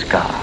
sky.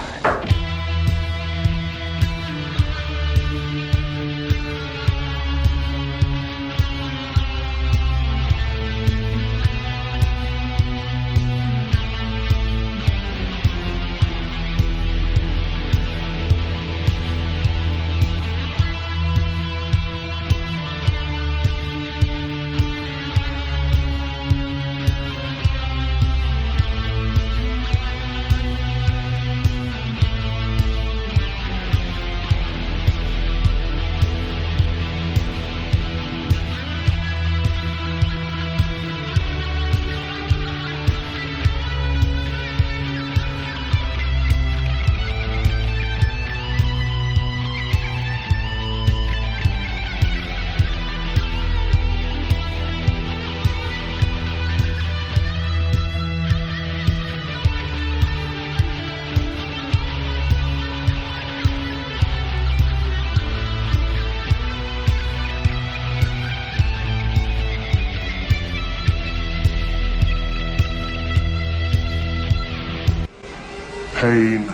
Pain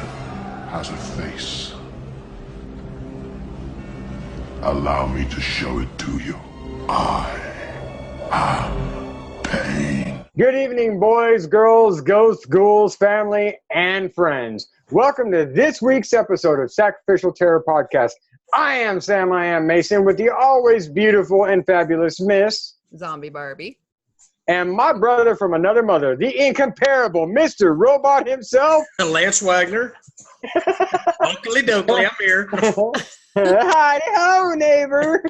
has a face. Allow me to show it to you. I am pain. Good evening, boys, girls, ghosts, ghouls, family, and friends. Welcome to this week's episode of Sacrificial Terror Podcast. I am Sam, I am Mason, with the always beautiful and fabulous Miss Zombie Barbie. And my brother from another mother, the incomparable Mr. Robot himself, Lance Wagner. Uncle Dokley, I'm here. Howdy ho, neighbor.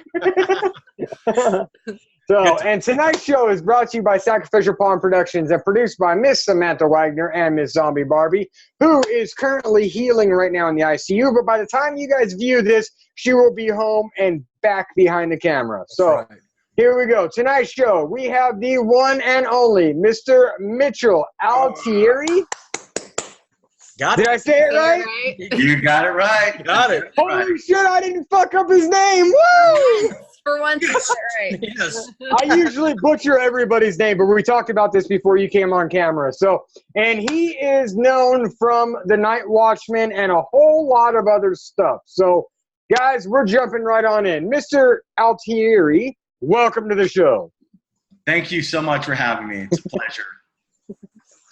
And tonight's show is brought to you by Sacrificial Pawn Productions and produced by Miss Samantha Wagner and Miss Zombie Barbie, who is currently healing right now in the ICU. But by the time you guys view this, she will be home and back behind the camera. So here we go. Tonight's show, we have the one and only Mr. Mitchell Altieri. Got it. Did I say it right? You got it right. Got it. Holy shit, I didn't fuck up his name. Woo! For once, it's right. Yes. I usually butcher everybody's name, but we talked about this before you came on camera. So, and he is known from the Night Watchmen and a whole lot of other stuff. So, guys, we're jumping right on in. Mr. Altieri, welcome to the show. Thank you so much for having me. It's a pleasure.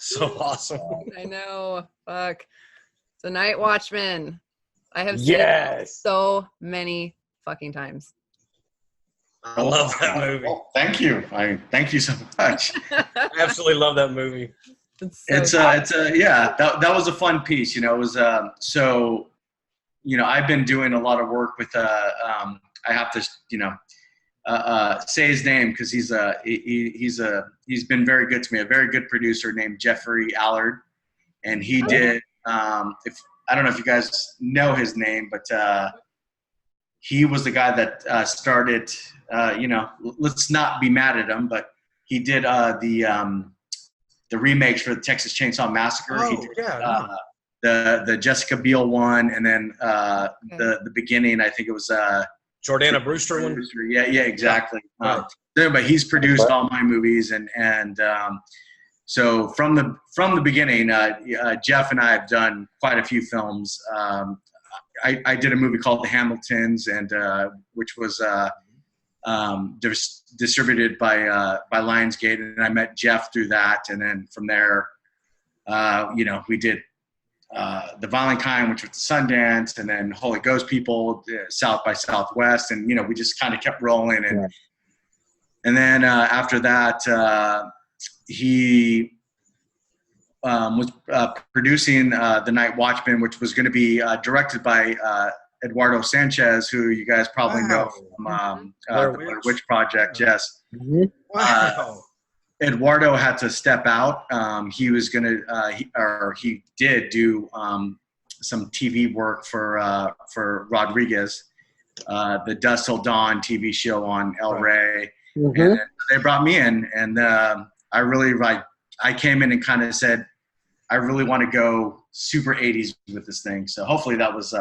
So awesome. I know. Fuck. The Night Watchmen. I have seen Yes. it so many fucking times. I love that movie. Well, thank you. Thank you so much. I absolutely love that movie. It's so Yeah, that was a fun piece. You know, it was so, you know, I've been doing a lot of work with I have to, you know, say his name because he's been very good to me. A very good producer named Jeffrey Allard, and he did. If I don't know if you guys know his name, but he was the guy that started. You know, let's not be mad at him, but he did the remakes for the Texas Chainsaw Massacre. Oh, He did, yeah. the Jessica Biel one, and then the beginning. I think it was. Jordana Brewster one. Yeah, exactly. Right. But he's produced all my movies, and so from the beginning, Jeff and I have done quite a few films. I did a movie called The Hamiltons, and which was distributed by Lionsgate, and I met Jeff through that, and then from there, you know, we did. The Violent Kind, which was the Sundance, and then Holy Ghost People, South by Southwest, and you know we just kind of kept rolling, and then after that he was producing the Night Watchmen, which was going to be directed by Eduardo Sanchez, who you guys probably know from the Blair Witch Project. Yes. Mm-hmm. Wow. Eduardo had to step out. He was gonna, he did do some TV work for Rodriguez, the Dusk Till Dawn TV show on El Rey. Mm-hmm. And they brought me in, and I came in and kind of said, I really want to go super 80s with this thing. So hopefully that was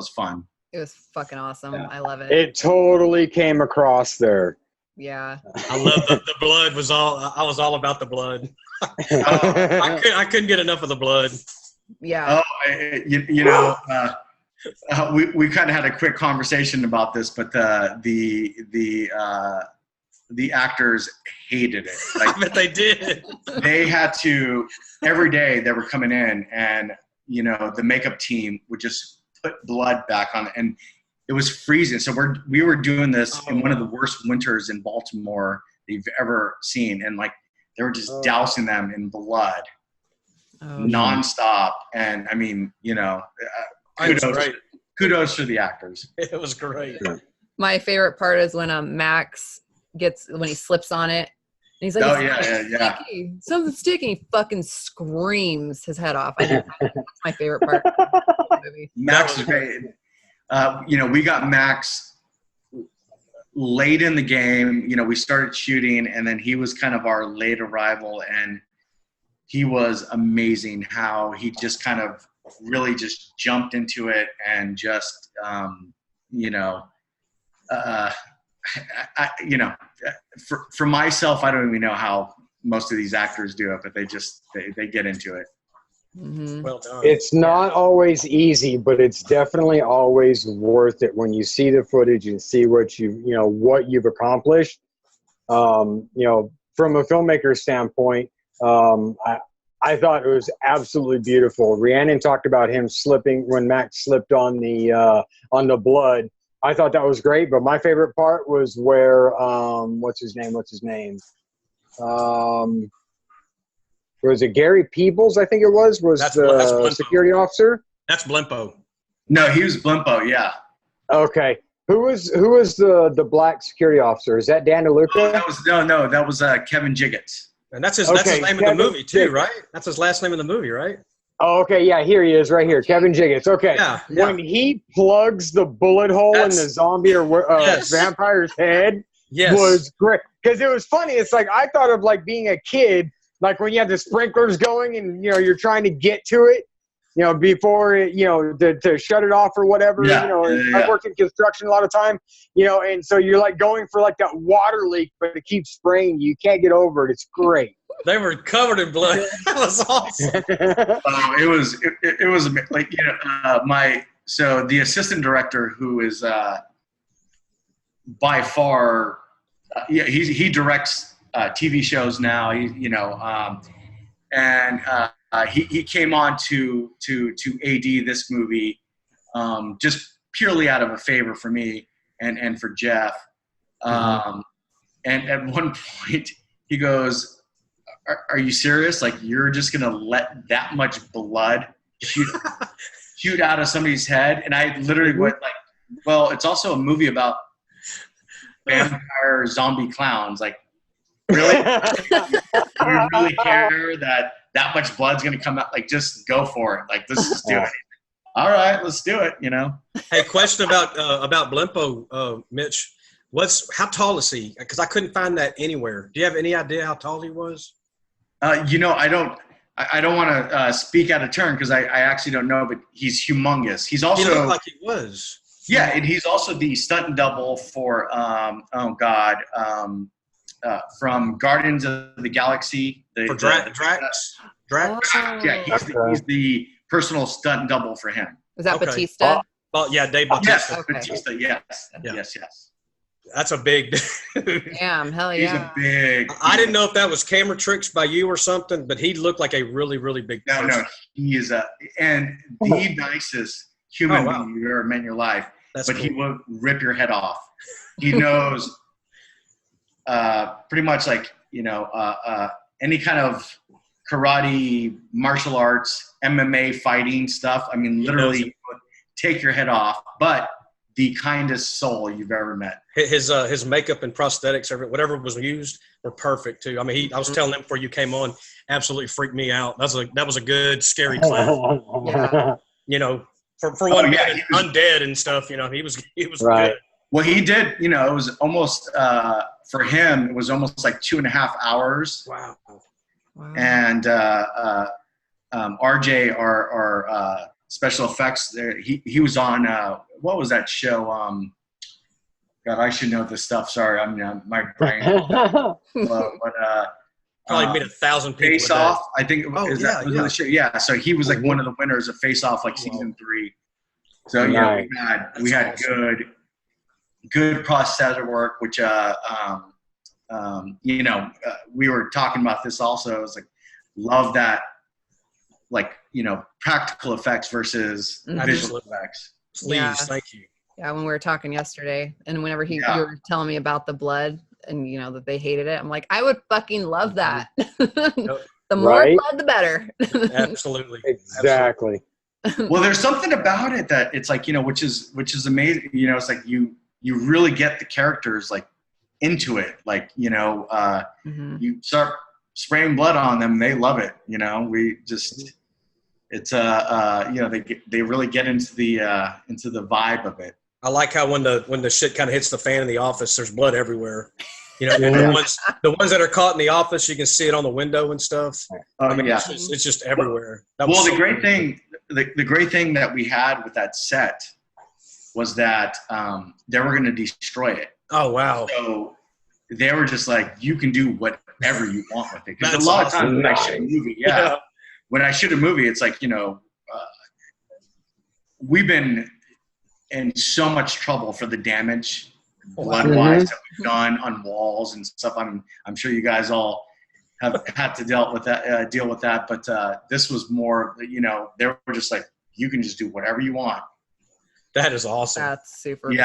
fun. It was fucking awesome. Yeah. I love it. It totally came across there. Yeah. I love the blood was all. I was all about the blood. I couldn't get enough of the blood. Yeah. Oh, we kind of had a quick conversation about this, but the actors hated it. Like, I bet they did. they had to, every day they were coming in, and the makeup team would just put blood back on it, and it was freezing. So we were doing this in one of the worst winters in Baltimore that you've ever seen, and like they were just dousing them in blood nonstop. And I mean, kudos to the actors. It was great. My favorite part is when Max when he slips on it. And he's like, oh yeah. Something's sticky. He fucking screams his head off. That's my favorite part of the movie. Max is great. We got Max late in the game. We started shooting, and then he was kind of our late arrival, and he was amazing how he just kind of really just jumped into it and just, for myself, I don't even know how most of these actors do it, but they get into it. Mm-hmm. Well done. It's not always easy, but it's definitely always worth it when you see the footage and see what you've accomplished. From a filmmaker standpoint, I thought it was absolutely beautiful. Rhiannon talked about him slipping when Max slipped on the blood. I thought that was great, but my favorite part was where what's his name? Was it Gary Peebles? I think it was that's the security officer. That's Blimpo. No, he was Blimpo. Yeah. Okay. Who was the black security officer? Is that Dan DeLuca? That was Kevin Jiggets. And that's his name in the movie too, right? That's his last name in the movie, right? Oh, okay. Yeah, here he is right here. Kevin Jiggets. Okay. Yeah. When he plugs the bullet hole in the zombie or vampire's head was great. Because it was funny. It's like I thought of like being a kid, like when you have the sprinklers going and, you're trying to get to it, before it, to shut it off or whatever. Yeah. I worked in construction a lot of time, and so you're like going for like that water leak, but it keeps spraying. You can't get over it. It's great. They were covered in blood. That was awesome. It was like, so the assistant director, who is by far, he directs TV shows now. He came on to AD this movie just purely out of a favor for me and for Jeff. And at one point he goes, are you serious? Like, you're just going to let that much blood shoot out of somebody's head? And I literally went like, well, it's also a movie about vampire zombie clowns. Like, really? You really care that much blood's going to come out? Like, just go for it. Like, let's just do it. All right, let's do it, Hey, question about Blimpo, Mitch. How tall is he? Because I couldn't find that anywhere. Do you have any idea how tall he was? I don't want to speak out of turn because I actually don't know, but he's humongous. He's also, he looked like he was. Yeah, and he's also the stunt double for from Guardians of the Galaxy. For Drax. Yeah, he's the personal stunt double for him. Is that Batista? Yeah, Dave Bautista. Yes, Okay. Batista. Yes. That's a big dude. Damn, hell He's yeah. a big. I didn't know if that was camera tricks by you or something, but he looked like a really, really big person. No, he is the nicest human being you've ever met in your life. That's but cool. He will rip your head off. He knows pretty much like, any kind of karate, martial arts, MMA fighting stuff. I mean, literally take your head off, but the kindest soul you've ever met. His makeup and prosthetics, whatever was used, were perfect too. I mean, I was telling him before you came on, absolutely freaked me out. That was a good scary clown. Yeah. For one being undead and stuff, he was right. good. Well, he did. It was almost for him. It was almost like 2.5 hours. Wow. And RJ, our special effects, there, he was on what was that show? God, I should know this stuff. Sorry, my brain. But Probably meet 1,000 people. Face Off, I think. Yeah. So he was like one of the winners of Face Off, like season 3. So we had good prosthetic work, which we were talking about this also. It was like love that, like practical effects versus visual effects. Please, thank you. Yeah, when we were talking yesterday, and whenever you were telling me about the blood, and that they hated it, I'm like, I would fucking love that. The more blood, the better. Absolutely. Exactly. Well, there's something about it that it's like, which is amazing. It's like you really get the characters like into it. Like, you start spraying blood on them, they love it. We just, it's they really get into the vibe of it. I like how when the shit kind of hits the fan in the office, there's blood everywhere. The ones that are caught in the office, you can see it on the window and stuff. It's just everywhere. The great thing that we had with that set was that they were going to destroy it. Oh wow! So they were just like, you can do whatever you want with it. Because a lot of times when I shoot a movie, when I shoot a movie, it's like we've been in so much trouble for the damage blood-wise that we've done on walls and stuff. I'm sure you guys all have had to deal with that, but this was more, they were just like, you can just do whatever you want. That is awesome. That's super cool.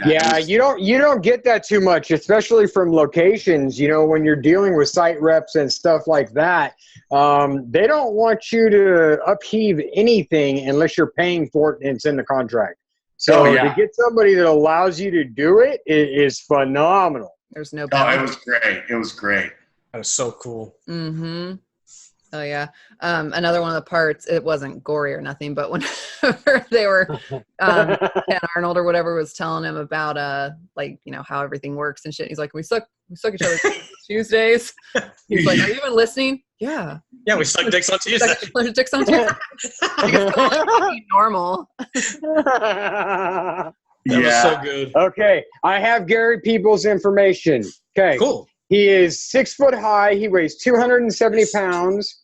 You don't get that too much, especially from locations, when you're dealing with site reps and stuff like that. They don't want you to upheave anything unless you're paying for it and it's in the contract. So to get somebody that allows you to do it is phenomenal. There's no it was great. It was great. That was so cool. Mm-hmm. Oh, yeah. Another one of the parts, it wasn't gory or nothing, but whenever they were, Ken Arnold or whatever was telling him about, how everything works and shit. He's like, we suck each other's Tuesdays. He's like, are you even listening? Yeah. Yeah, we suck dicks on Tuesday. Dicks on Tuesday. Normal. That was so good. Okay. I have Gary Peoples' information. Okay. Cool. He is 6 foot high. He weighs 270 pounds.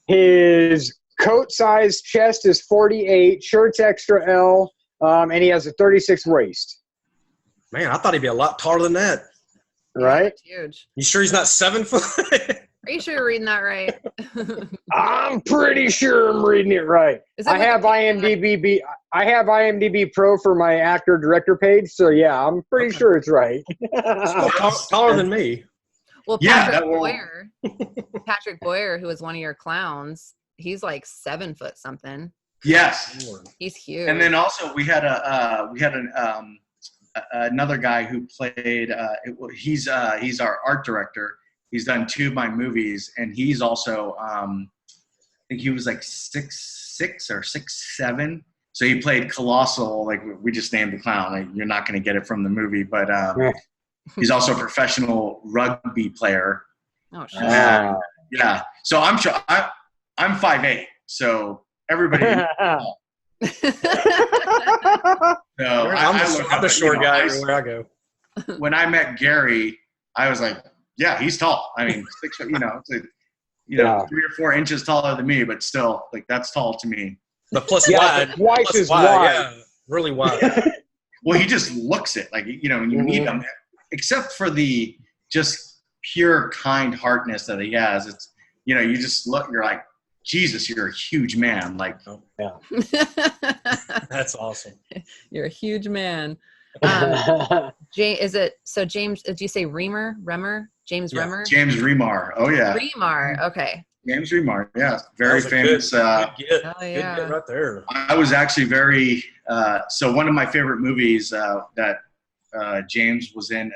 His coat size chest is 48. Shirt's extra L. And he has a 36 waist. Man, I thought he'd be a lot taller than that. Right? Yeah, huge. You sure he's not 7 foot? Are you sure you're reading that right? I'm pretty sure I'm reading it right. I have IMDb Pro for my actor director page, so yeah, I'm pretty sure it's right. Taller than me. Well, Patrick Boyer, who was one of your clowns, he's like 7 foot something. Yes, he's huge. And then also we had another guy who played. He's our art director. He's done 2 of my movies, and he's also I think he was like 6'6" or 6'7". So he played Colossal. Like we just named the clown. Like, you're not going to get it from the movie, but. He's also a professional rugby player. Oh, shit. Yeah. So I'm sure I'm 5'8". So everybody. I'm the short guy everywhere I go. When I met Gary, I was like, yeah, he's tall. I mean, 6 foot, it's like, 3 or 4 inches taller than me, but still, like, that's tall to me. But plus wide. Twice as wide. Yeah, really wide. Well, he just looks it. Like, when you meet him, except for the just pure kind heartness that he has, it's, you just look, you're like, Jesus, you're a huge man. Like, That's awesome. You're a huge man. James, did you say Remar? James Remar? James Remar. Oh, yeah. Remar, okay. James Remar, yeah. Very famous. Good get right there. I was actually so one of my favorite movies that James was in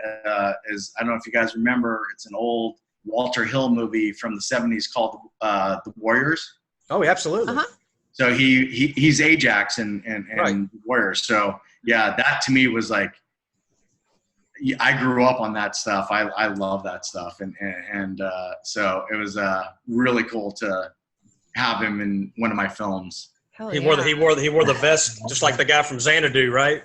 is, I don't know if you guys remember, it's an old Walter Hill movie from the 70s called The Warriors. Oh, absolutely. Uh-huh. So he's Ajax and The Warriors. So yeah, that to me was like, I grew up on that stuff. I love that stuff. And so it was really cool to have him in one of my films. Hell He yeah. wore the vest just like the guy from Xanadu, right?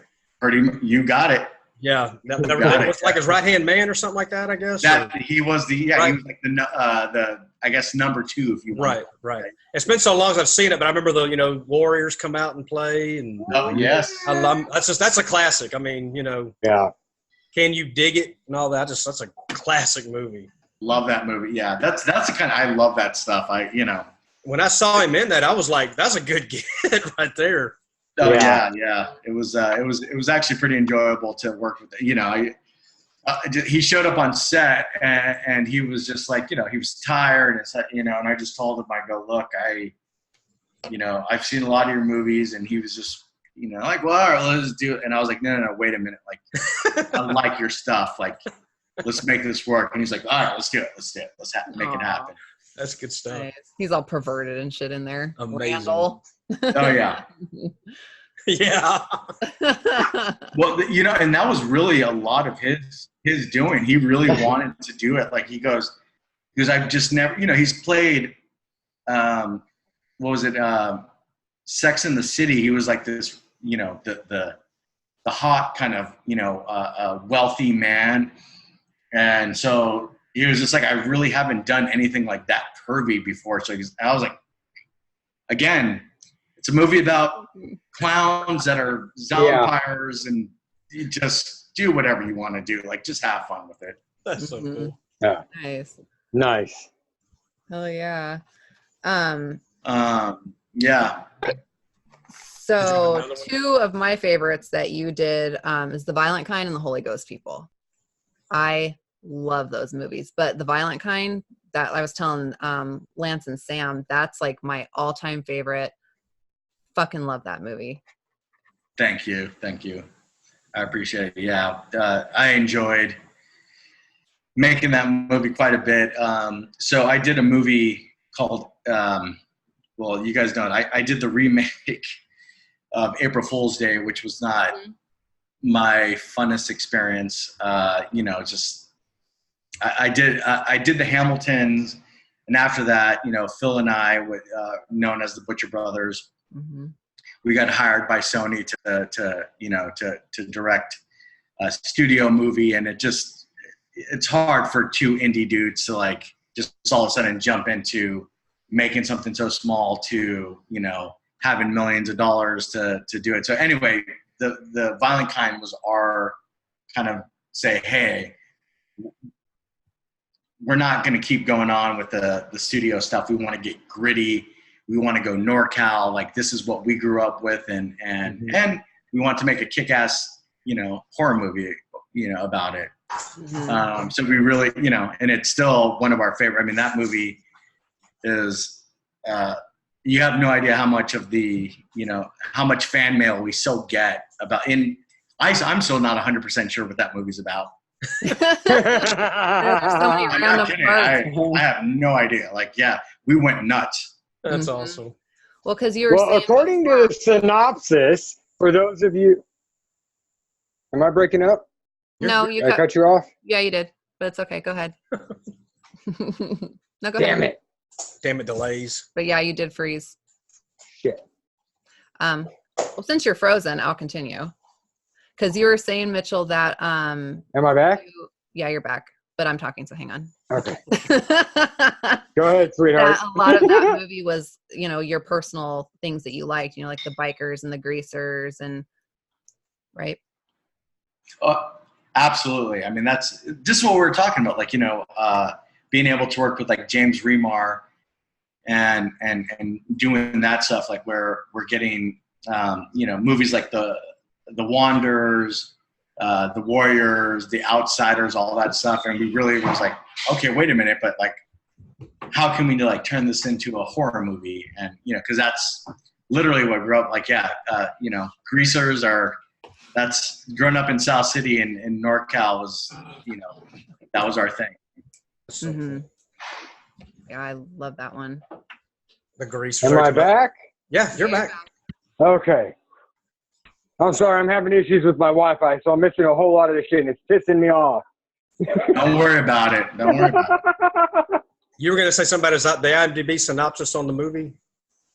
You got it. Yeah, that Got it. was like his right hand man or something like that, I guess. That he was the Right. he was like the I guess number 2 if you want. Right. It's been so long since I've seen it, but I remember the Warriors come out and play, and Oh yes. I love that's a classic. I mean, Yeah. Can You Dig It and all that? That's a classic movie. Love that movie. Yeah, that's the kind I love that stuff. When I saw him in that, I was like, that's a good get right there. Oh Yeah. yeah. It was actually pretty enjoyable to work with. He showed up on set and he was just like, he was tired and and I just told him, I go, look, I've seen a lot of your movies, and he was just, like, well, all right, let's do it. And I was like, no, wait a minute, like, I like your stuff, like, let's make this work. And he's like, all right, let's do it, make it happen. That's good stuff. Nice. He's all perverted and shit in there. Amazing. Randall. Oh yeah. Yeah. Well, and that was really a lot of his doing. He really wanted to do it. Like he goes, I've just never, he's played, what was it? Sex in the City. He was like this, the hot kind of, wealthy man. And so he was just like, I really haven't done anything like that pervy before. So I was like, again, it's a movie about clowns that are vampires, and you just do whatever you want to do. Like, just have fun with it. That's so cool. Yeah. Nice. Nice. Hell yeah. Yeah. So 2 of my favorites that you did is The Violent Kind and The Holy Ghost People. I love those movies, but The Violent Kind, that I was telling Lance and Sam, that's like my all-time favorite. Fucking love that movie. Thank you. I appreciate it. Yeah. I enjoyed making that movie quite a bit. So I did a movie called, well, you guys know it. I did the remake of April Fool's Day, which was not my funnest experience. Just I did the Hamiltons, and after that, Phil and I, known as the Butcher Brothers, we got hired by Sony to direct a studio movie, and it's hard for 2 indie dudes to like just all of a sudden jump into making something so small to having millions of dollars to do it. So anyway, the Violent Kind was our kind of say, hey, we're not going to keep going on with the studio stuff. We want to get gritty. We want to go NorCal. Like, this is what we grew up with. And we want to make a kick-ass, horror movie, about it. So we really, and it's still one of our favorite. I mean, that movie is, you have no idea how much of the, how much fan mail we still get about I'm still not 100% sure what that movie's about. There's so many I'm random not kidding. parts. I have no idea. Like, yeah, we went nuts. That's awesome. Well, because you were saying according to the synopsis, for those of you, am I breaking up? No, Did I cut you off? Yeah, you did, but it's okay. Go ahead. No, go Damn ahead. it. Damn it, delays. But yeah, you did freeze. Shit. Well, since you're frozen, I'll continue. Because you were saying, Mitchell, that Am I back? yeah, you're back, but I'm talking, so hang on. Okay. Go ahead, sweetheart. A lot of that movie was, your personal things that you liked, like the bikers and the greasers and right. Absolutely. I mean, that's just what we were talking about. Like, being able to work with like James Remar and doing that stuff, like where we're getting, movies like the Wanderers, the Warriors, the Outsiders, all that stuff. And we really was like, okay, wait a minute, but like, how can we like turn this into a horror movie? And, cause that's literally what grew up like, greasers that's grown up in South City and NorCal was, that was our thing. Yeah, I love that one. The grease. Am I back? Yeah, you're back. Okay. I'm sorry, I'm having issues with my Wi-Fi, so I'm missing a whole lot of this shit, and it's pissing me off. Don't worry about it. You were going to say something about the IMDb synopsis on the movie?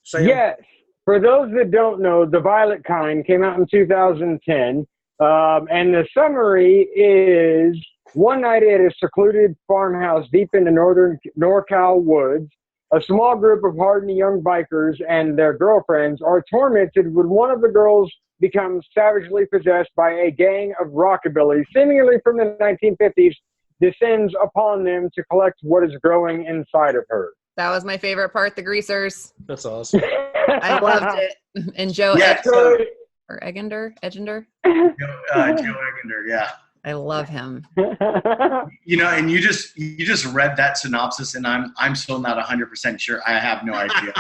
Sam? Yes. For those that don't know, The Violent Kind came out in 2010. And the summary is, one night at a secluded farmhouse deep in the northern NorCal woods, a small group of hardened young bikers and their girlfriends are tormented when one of the girls becomes savagely possessed by a gang of rockabilly, seemingly from the 1950s, descends upon them to collect what is growing inside of her. That was my favorite part, the greasers. That's awesome. I loved it. And Joe Yeah, or Egender? Joe Egender, yeah. I love him. You know, and you just read that synopsis, and I'm still not 100% sure. I have no idea.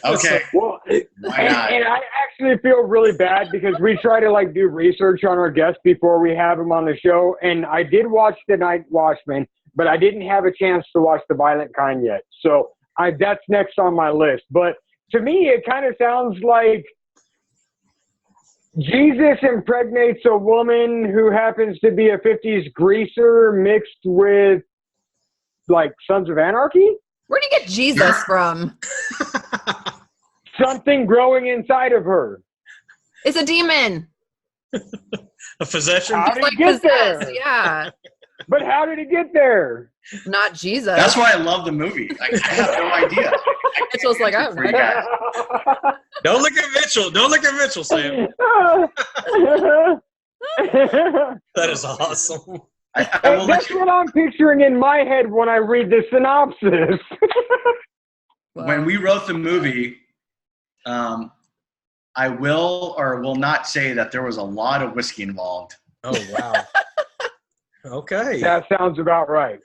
Okay. Well, Why not? and I actually feel really bad because we try to like do research on our guests before we have them on the show. And I did watch the Night Watchmen, but I didn't have a chance to watch The Violent Kind yet. So that's next on my list. But to me, it kind of sounds like Jesus impregnates a woman who happens to be a 50s greaser mixed with like Sons of Anarchy. Where'd you get Jesus from? Something growing inside of her. It's a demon. A possession? How did Like it get possessed, there? yeah. But how did it get there? Not Jesus. That's why I love the movie. Like, I have no idea. Mitchell's like, I have no idea. Don't look at Mitchell. Don't look at Mitchell, Sam. That is awesome. That's what I'm picturing in my head when I read the synopsis. When we wrote the movie, I will or will not say that there was a lot of whiskey involved. Oh, wow. Okay. That sounds about right.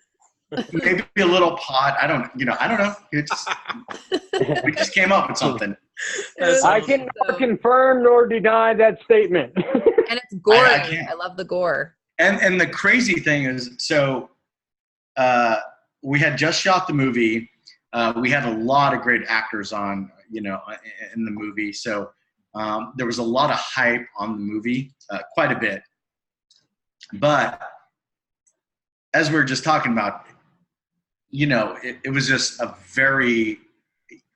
Maybe a little pot. I don't know. We just came up with something. I cannot confirm nor deny that statement. And it's gory. I love the gore. And the crazy thing is, so we had just shot the movie. We had a lot of great actors on, in the movie. So there was a lot of hype on the movie, quite a bit. But as we were just talking about, it was just a very,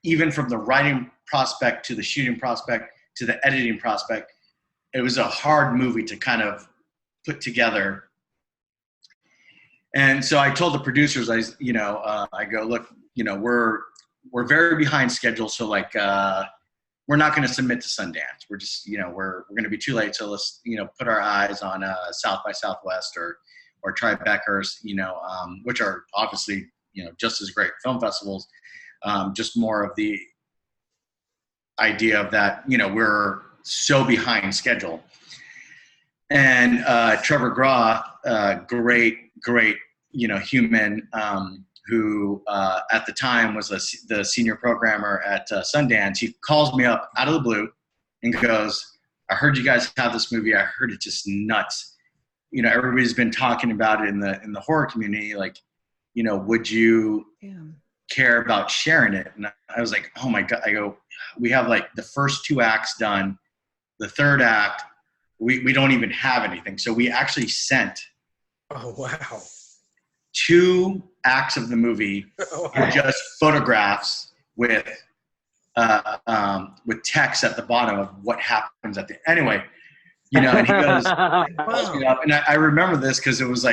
even from the writing prospect to the shooting prospect to the editing prospect, it was a hard movie to kind of put together. And so I told the producers, I go, look, we're very behind schedule. So like, we're not going to submit to Sundance. We're just, we're going to be too late. So let's, put our eyes on South by Southwest or Tribeca's, which are obviously, just as great film festivals. Just more of the idea of that, we're so behind schedule. And Trevor Graw, great, human, who at the time was the senior programmer at Sundance. He calls me up out of the blue and goes, I heard you guys have this movie. I heard it just nuts. Everybody's been talking about it in the horror community. Like, would you care about sharing it? And I was like, oh my God. I go, we have like the first 2 acts done. The third act, we don't even have anything. So we actually sent 2 acts of the movie and just photographs with text at the bottom of what happens at the anyway. And he goes, calls me up, and I remember this because it was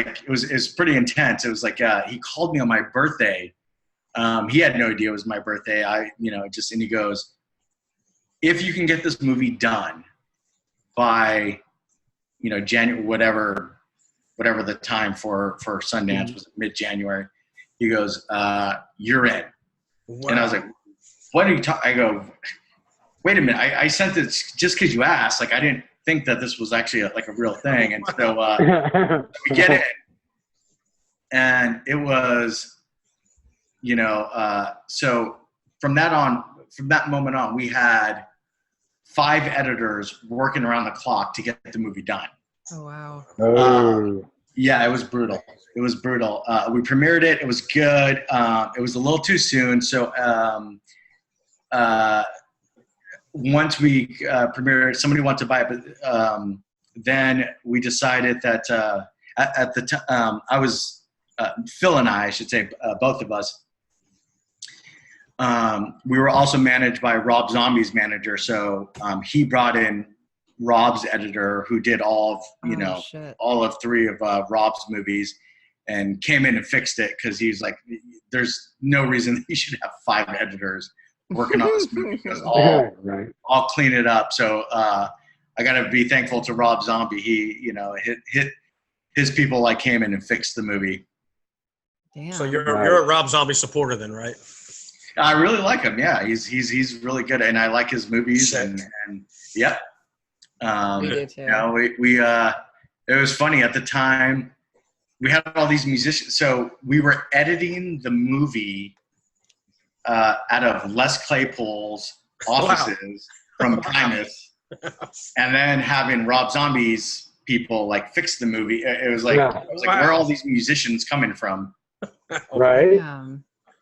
pretty intense. It was like he called me on my birthday. He had no idea it was my birthday. And he goes, if you can get this movie done by, January, whatever the time for Sundance was, mid-January, he goes, you're in. Wow. And I was like, what are you talking? I go, wait a minute. I sent this just because you asked. Like, I didn't think that this was actually a real thing. And so we get in, and it was, so from that moment on, we had 5 editors working around the clock to get the movie done. Oh, wow. Yeah, it was brutal. We premiered it. It was good. It was a little too soon. So once we premiered, somebody wanted to buy it, but then we decided that at the time, I was Phil and I should say, both of us. We were also managed by Rob Zombie's manager, so he brought in Rob's editor, who did all of shit. all of 3 of Rob's movies, and came in and fixed it because he's like, there's no reason he should have 5 editors working on this movie because I'll clean it up. So I got to be thankful to Rob Zombie. He hit his people like came in and fixed the movie. Damn. So you're a Rob Zombie supporter then, right? I really like him. Yeah, he's really good, and I like his movies. Sick. And yep. We do too. We it was funny at the time. We had all these musicians, so we were editing the movie out of Les Claypool's offices from Primus, and then having Rob Zombie's people like fix the movie. It was like, I was like, where are all these musicians coming from? Right?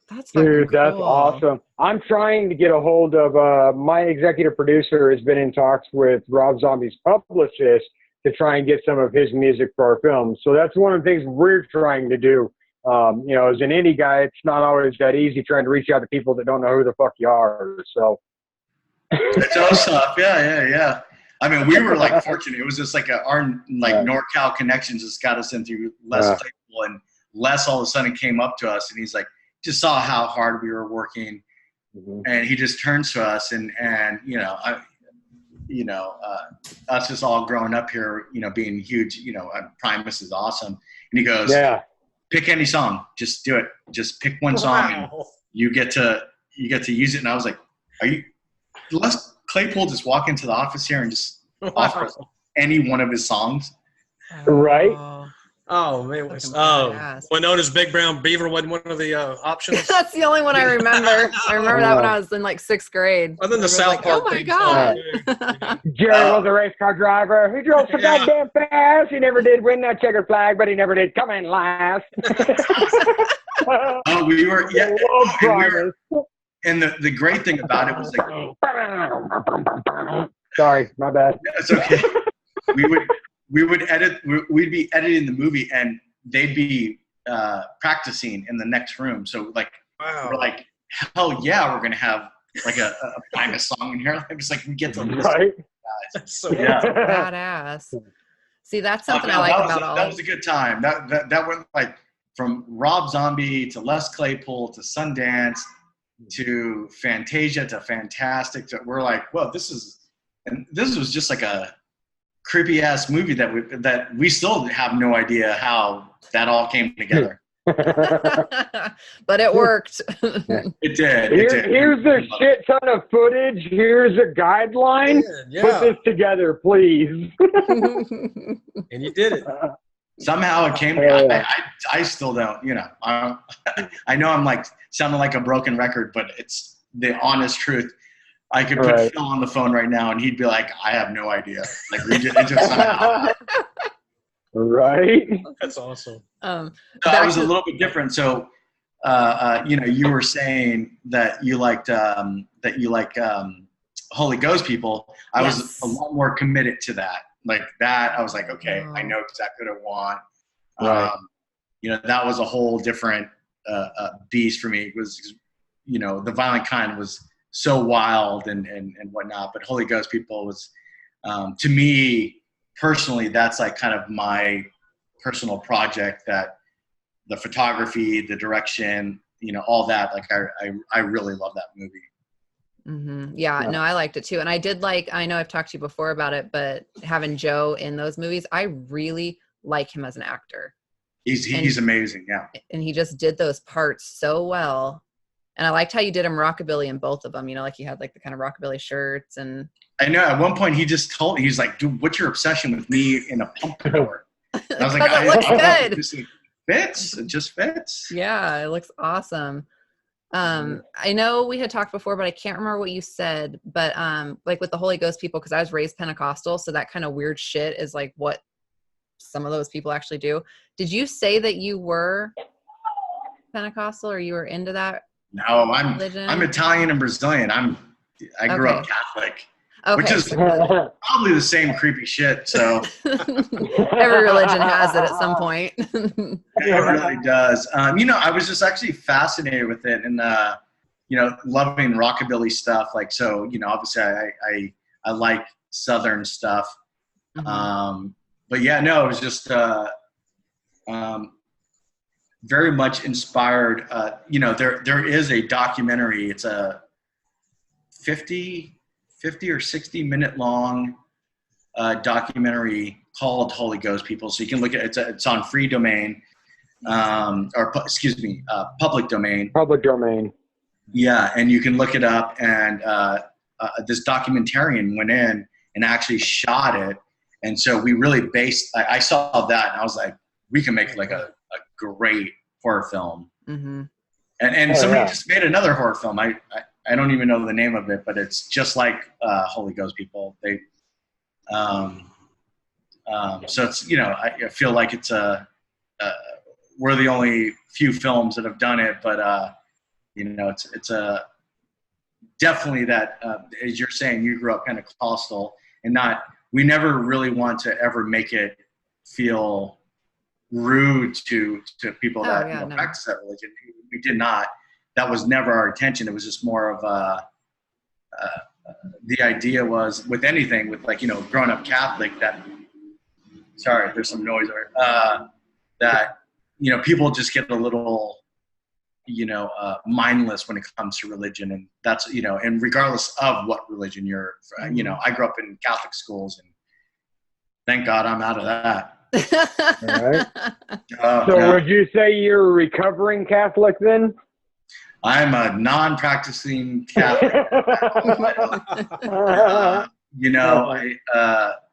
That's Dude, that's cool. awesome. I'm trying to get a hold of my executive producer has been in talks with Rob Zombie's publicist to try and get some of his music for our film. So that's one of the things we're trying to do. As an indie guy, it's not always that easy trying to reach out to people that don't know who the fuck you are. So It's awesome. Yeah. I mean, we were like fortunate. It was just like our NorCal connections just got us in through Les Claypool, and Les all of a sudden came up to us and he's like, just saw how hard we were working, and he just turns to us and us just all growing up here, being huge, Primus is awesome, and he goes, pick any song, just do it, just pick one song, and you get to use it. And I was like, are you Les Claypool just walk into the office here and just offer us any one of his songs? Right. Oh man! Winona's Big Brown Beaver wasn't one of the options. That's the only one I remember. I remember that when I was in like 6th grade. Other than the South Park. Oh my god! Jerry was a race car driver. He drove so goddamn fast. He never did win that checkered flag, but he never did come in last. We were and the great thing about it was like, sorry, my bad. It's okay. We'd be editing the movie and they'd be practicing in the next room. So like, we're like, hell yeah, we're going to have like a Primus song in here. It's like, we get to listen to guys. That's so badass. See, that's something I like about all. That was a good time. That went like from Rob Zombie to Les Claypool to Sundance to Fantasia to Fantastic. We're like, well, this was just like a creepy ass movie that we still have no idea how that all came together. But it worked. It did. Here's a shit ton of footage. Here's a guideline. Put this together, please. And you did it. Somehow it came. I still don't. I know I'm like sounding like a broken record, but it's the honest truth. I could put Phil on the phone right now, and he'd be like, "I have no idea." Like, it just somehow. Right. That's awesome. That was a little bit different. So, you were saying that you liked Holy Ghost people. I was a lot more committed to that. Like that, I was like, okay, I know exactly what I want. Right. That was a whole different beast for me. It was, The Violent Kind was so wild and whatnot, but Holy Ghost people was, to me personally, that's like kind of my personal project, that the photography, the direction, all that, like I really love that movie. Mm-hmm. Yeah, no, I liked it too. And I did I know I've talked to you before about it, but having Joe in those movies, I really like him as an actor. He's amazing. Yeah. And he just did those parts so well. And I liked how you did him rockabilly in both of them. Like you had like the kind of rockabilly shirts and. I know at one point he's like, dude, what's your obsession with me in a pumpkin? I was like, it looks good. It fits. It just fits. Yeah, it looks awesome. I know we had talked before, but I can't remember what you said. But like with the Holy Ghost people, because I was raised Pentecostal, so that kind of weird shit is like what some of those people actually do. Did you say that you were Pentecostal or you were into that? No, I'm Italian and Brazilian. I grew up Catholic. Okay. Which is probably the same creepy shit. So every religion has it at some point. It really does. I was just actually fascinated with it and, loving rockabilly stuff. Like, so, obviously I like Southern stuff. Mm-hmm. But yeah, no, it was just very much inspired. There is a documentary. It's a 50 or 60-minute long documentary called Holy Ghost People. So you can look at it. It's on free domain, public domain. Public domain. Yeah, and you can look it up. And this documentarian went in and actually shot it. And so we really I saw that and I was like, we can make like a great horror film. Mm-hmm. And somebody just made another horror film. I don't even know the name of it, but it's just like Holy Ghost People. They, so it's, I feel like it's we're the only few films that have done it, but it's a definitely that as you're saying, you grew up Pentecostal and we never really want to ever make it feel rude to people that practice that religion. We did not. That was never our intention. It was just more of the idea was with anything, with growing up Catholic, that sorry, there's some noise over that people just get a little mindless when it comes to religion, and that's and regardless of what religion you're I grew up in Catholic schools and thank God I'm out of that. All right. So would you say you're a recovering Catholic then? I'm a non-practicing Catholic.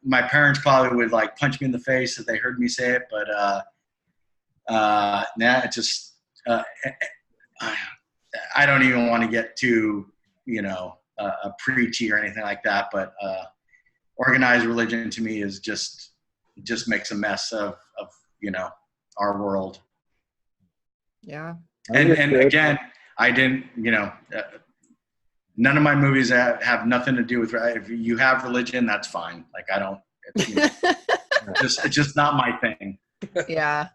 My parents probably would punch me in the face if they heard me say it, but it just I don't even want to get too preachy or anything like that. But organized religion to me is just makes a mess of our world. Yeah. And again, I didn't, none of my movies have nothing to do with, if you have religion, that's fine. I don't, it's just not my thing. Yeah.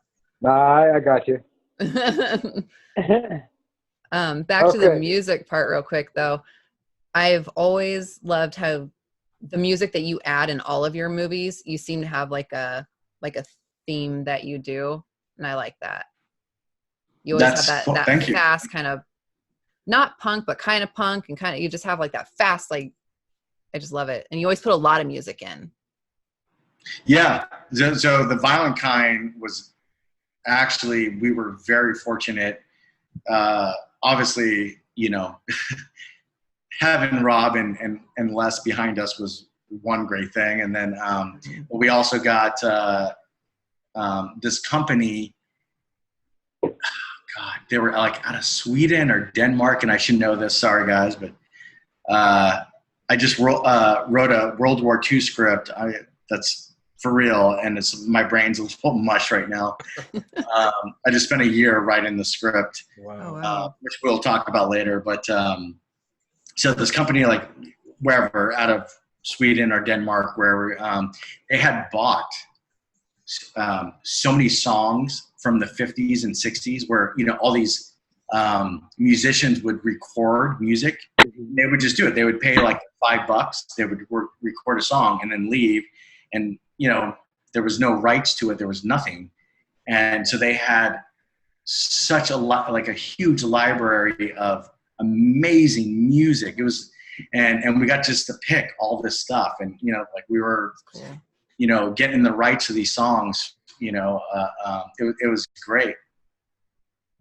I got you. Back to the music part real quick though. I've always loved how the music that you add in all of your movies, you seem to have like a theme that you do. And I like that. You always have that fast kind of, not punk, but kind of punk, and you just have that fast, I just love it. And you always put a lot of music in. Yeah. So the Violent Kind was actually, we were very fortunate. Obviously, having Rob and Les behind us was one great thing. And then we also got this company. God, they were out of Sweden or Denmark, and I should know this. Sorry, guys, but I just wrote a World War II script. That's for real, and my brain's a little mush right now. I just spent a year writing the script, which we'll talk about later. But so this company, wherever, out of Sweden or Denmark, wherever, they had bought so many songs from the 50s and 60s where, all these musicians would record music. They would just do it. They would pay $5. They would record a song and then leave. And, there was no rights to it. There was nothing. And so they had such a huge library of amazing music. It was, and we got just to pick all this stuff. And, we were, getting the rights to these songs, it was great.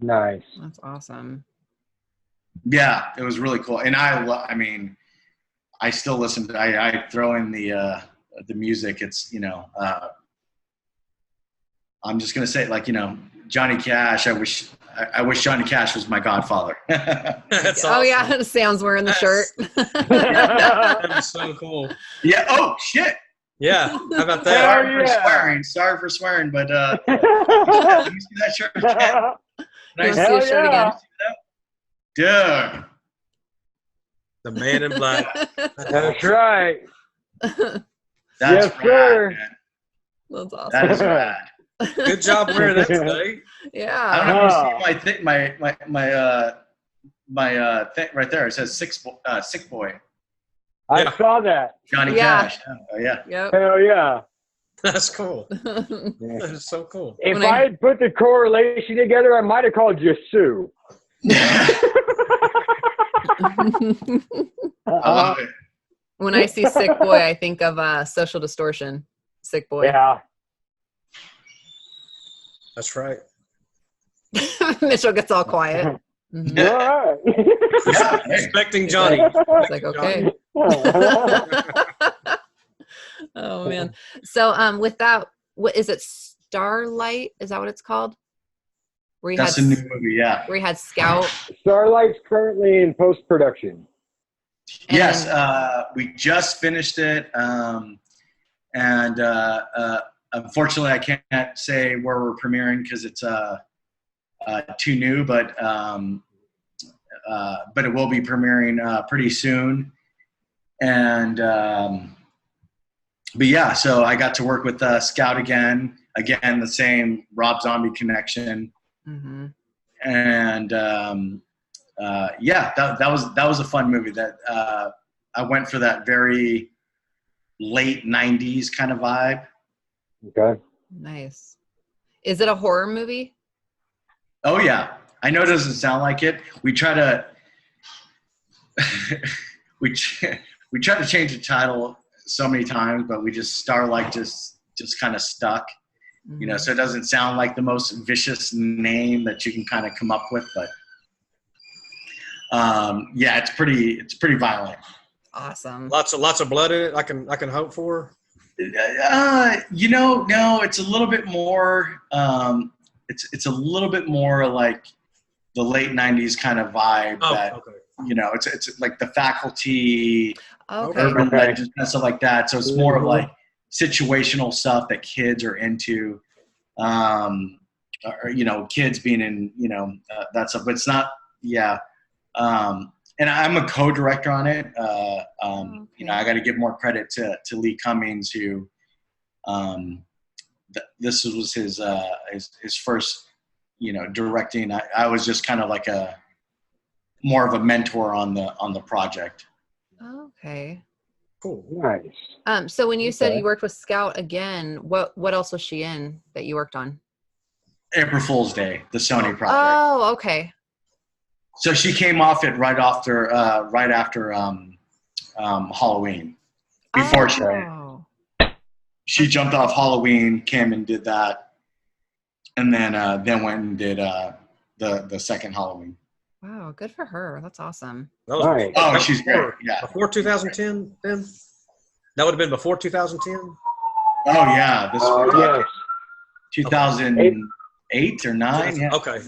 Nice. That's awesome. Yeah, it was really cool. And I still listen to, I throw in the music. It's, I'm just going to say Johnny Cash. I wish Johnny Cash was my godfather. That's awesome. Oh yeah. Sam's wearing the shirt. That was so cool. Yeah. Oh shit. Yeah, how about that? Sorry for swearing, but let me see that shirt again. Can I see a shirt again? Dude. The man in black. That's right. That's yes, sir. Man. That's awesome. That is rad. Good job wearing that today. Yeah. I don't know if you see my thing right there. It says sick boy. I Yeah. saw that. Johnny Yeah. Cash. Oh, yeah. Yep. Hell yeah. That's cool. That is so cool. If When I had put the correlation together, I might have called you Sue. I love it. When I see Sick Boy, I think of Social Distortion. Sick Boy. Yeah. That's right. Mitchell gets all quiet. Mhm. All right. Yeah, hey. Respecting Johnny. It's like, okay. Oh man. So with that, what is it? Starlight? Is that what it's called? Where you That's a had new movie, yeah. where you had Scout. Starlight's currently in post-production. Yes, and- we just finished it. And unfortunately, I can't say where we're premiering because it's too new, but it will be premiering pretty soon. And but yeah, so I got to work with Scout again, the same Rob Zombie connection, Mhm. and yeah, that was a fun movie. That I went for that very late '90s kind of vibe. Okay. Nice. Is it a horror movie? Oh yeah, I know it doesn't sound like it. We try to we try to change the title so many times, but we just Starlight just kind of stuck, you know. Mhm. So it doesn't sound like the most vicious name that you can kind of come up with, but yeah, it's pretty violent. Awesome. Lots of blood in it. I can hope for. You know, no, it's a little bit more. It's a little bit more like the late '90s kind of vibe. Oh, that okay. you know, it's like The Faculty, Okay. urban Okay. legends, and stuff like that. So it's more of Mhm. like situational stuff that kids are into. Or, you know, kids being in, you know, that stuff. But it's not. Yeah. And I'm a co-director on it. You know, I got to give more credit to Lee Cummings, who this was his first, you know, directing. I was just kind of like more of a mentor on the project. Okay. Cool. Nice. So when you said Okay. you worked with Scout again, what else was she in that you worked on? April Fool's Day, the Sony project. Oh, okay. So she came off it right after Halloween. Before Oh. she jumped off Halloween, came and did that, and then went and did the second Halloween. Wow, good for her. That's awesome. That was, Nice. Oh, that was she's great. Yeah. Before 2010, then? That would have been before 2010? Oh yeah, this was Yes. 2008 or 9. Yeah. Okay.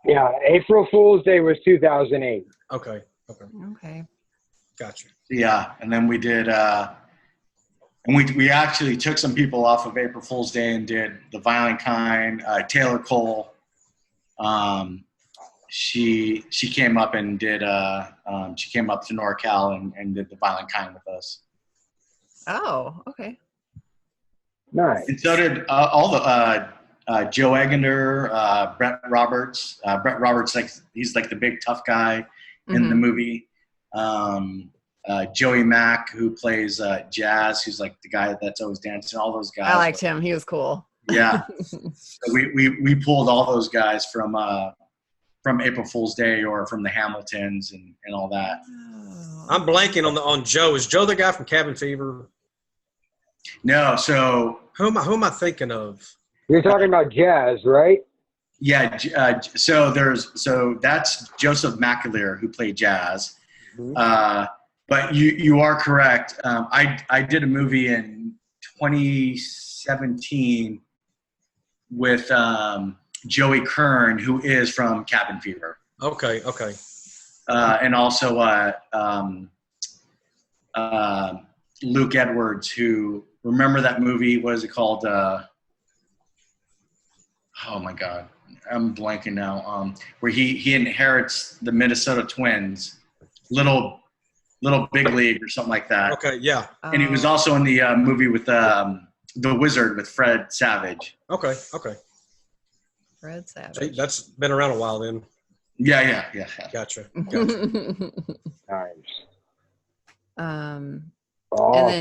Yeah. April Fool's Day was 2008. Okay. Okay. Gotcha. Yeah, and then we did, and we actually took some people off of April Fool's Day and did The Violent Kind. Taylor Cole, she came up and did, she came up to NorCal and did The Violent Kind with us. Oh, okay. Nice. And so did all the Joe Eggener, Brett Roberts. Brett Roberts, he's like the big tough guy in the movie. Joey Mack, who plays Jazz, who's like the guy that's always dancing. All those guys. I liked him. He was cool. Yeah. So we pulled all those guys from April Fool's Day or from the Hamiltons and all that. Oh. I'm blanking on Joe. Is Joe the guy from Cabin Fever? No, so Who am I thinking of? You're talking about Jazz, right? yeah, so that's Joseph McAleer who played Jazz. But you are correct. I did a movie in 2017 with Joey Kern, who is from Cabin Fever. Okay. And also Luke Edwards, who, remember that movie, what is it called? Oh my God, I'm blanking now. Where he inherits the Minnesota Twins, Little Big League or something like that. Okay, yeah. And he was also in the movie with The Wizard with Fred Savage. Okay. Fred So Savage. that's been around a while then. Yeah. Gotcha. Nice. And then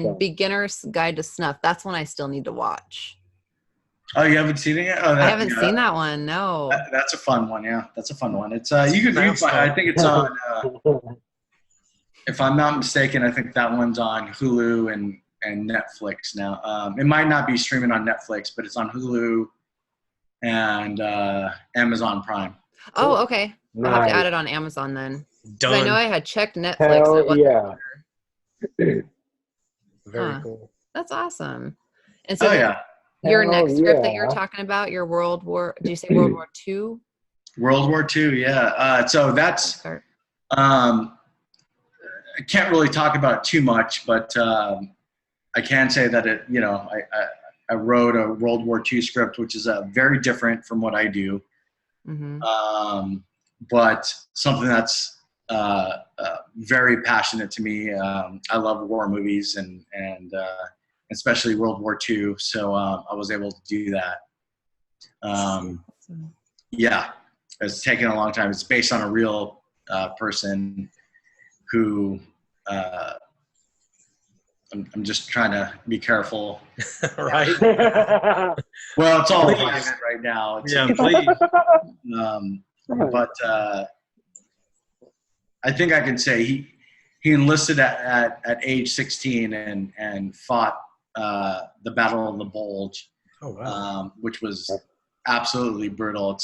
Awesome. Beginner's Guide to Snuff. That's one I still need to watch. Oh, you haven't seen it yet? Oh, I haven't seen that one. No. That's a fun one. Yeah, that's a fun one. It's you can find. I think it's on. If I'm not mistaken, I think that one's on Hulu and Netflix now. It might not be streaming on Netflix, but it's on Hulu and Amazon Prime. Oh, okay. I'll have to add Nice. it on Amazon then. 'Cause Done. I know I had checked Netflix. And it Hell wasn't yeah. there. Very Huh. cool. That's awesome. And so Oh yeah, your Hell next script that you're yeah. talking about, your World War, do you say World War II? World War II. Yeah. So that's. Start. I can't really talk about it too much, but I can say that it. You know, I wrote a World War II script, which is very different from what I do. Mm-hmm. But something that's very passionate to me. I love war movies and especially World War II. So I was able to do that. Yeah, it's taken a long time. It's based on a real person who I'm just trying to be careful. Right. Well, it's all Please. private right now. It's, Yeah, please. But I think I can say he enlisted at age 16 and fought the Battle of the Bulge, Oh, wow. which was absolutely brutal.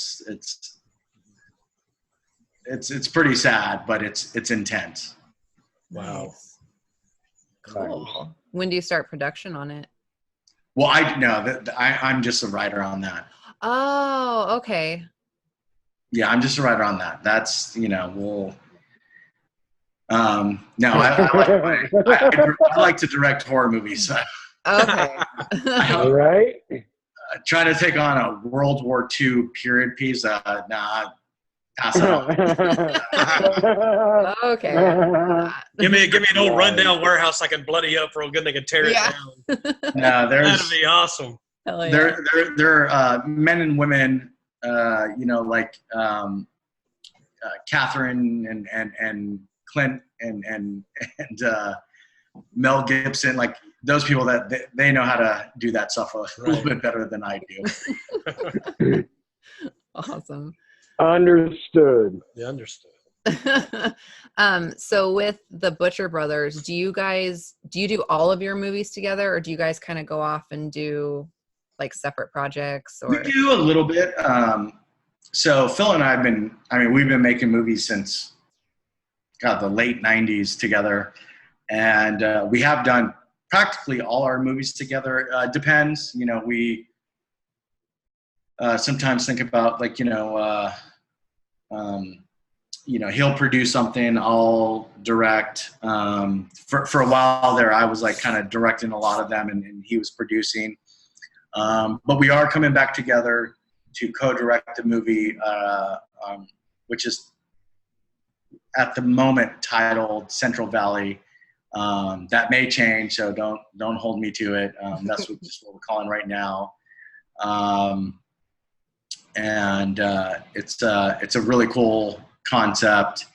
It's pretty sad, but it's intense. Wow. Nice. Cool. When do you start production on it? Well, I'm just a writer on that. Oh, okay. Yeah, I'm just a writer on that. That's we'll. No, I like to direct horror movies. Okay. All right. Trying to take on a World War II period piece. Nah, pass it on. Okay. Give me an old rundown warehouse I can bloody up real good and they can tear it Yeah. down. No, That'd be awesome. Hell yeah. they're men and women. Like Catherine and Clint and Mel Gibson, like those people that they know how to do that stuff a little bit better than I do. Awesome. Understood. Yeah, understood. So with the Butcher Brothers, do you do all of your movies together, or do you guys kind of go off and do like separate projects? Or We do a little bit. So Phil and I we've been making movies since the late 90s together, and we have done practically all our movies together. Depends, we sometimes think about like he'll produce something, I'll direct. For a while there, I was like kind of directing a lot of them, and he was producing. But we are coming back together to co-direct a movie, which is at the moment titled Central Valley. That may change, so don't hold me to it. That's just what we're calling right now. And it's a really cool concept.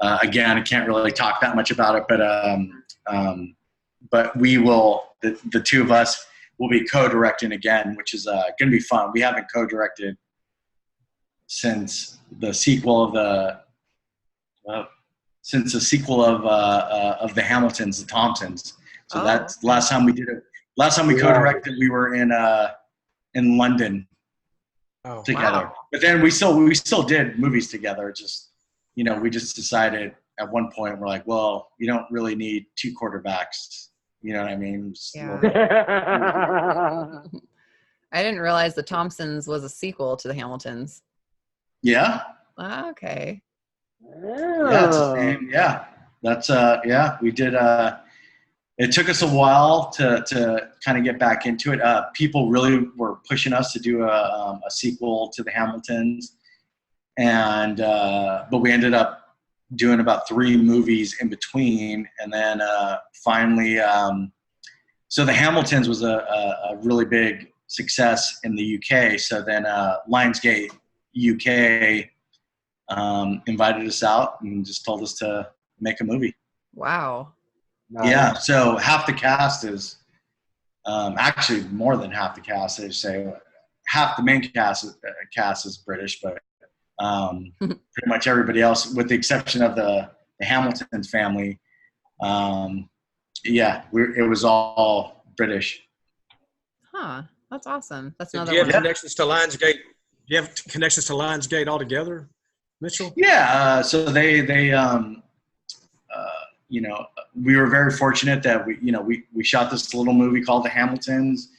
Again, I can't really talk that much about it, but we will. The two of us will be co-directing again, which is going to be fun. We haven't co-directed since the sequel of the Hamiltons, the Thompsons. So that's the last time we did it. Last time we co-directed, we were in London together. Wow. But then we still did movies together. Just we just decided at one point we're like, well, you don't really need two quarterbacks. You know what I mean? Yeah. I didn't realize the Thompsons was a sequel to the Hamiltons. Yeah. Okay. Yeah, it's the same. Yeah, that's we did. It took us a while to kind of get back into it. People really were pushing us to do a sequel to the Hamiltons, and but we ended up doing about 3 movies in between, and then finally, so the Hamiltons was a really big success in the UK. So then Lionsgate UK invited us out and just told us to make a movie. Wow. Nice. Yeah, so half the cast is actually more than half the cast. They say half the main cast is British, but pretty much everybody else, with the exception of the Hamilton family, it was all British. Huh. That's awesome. That's another Do you one. have connections to Lionsgate? Do you have connections to Lionsgate altogether, Mitchell? Yeah, so they we were very fortunate that we shot this little movie called The Hamiltons.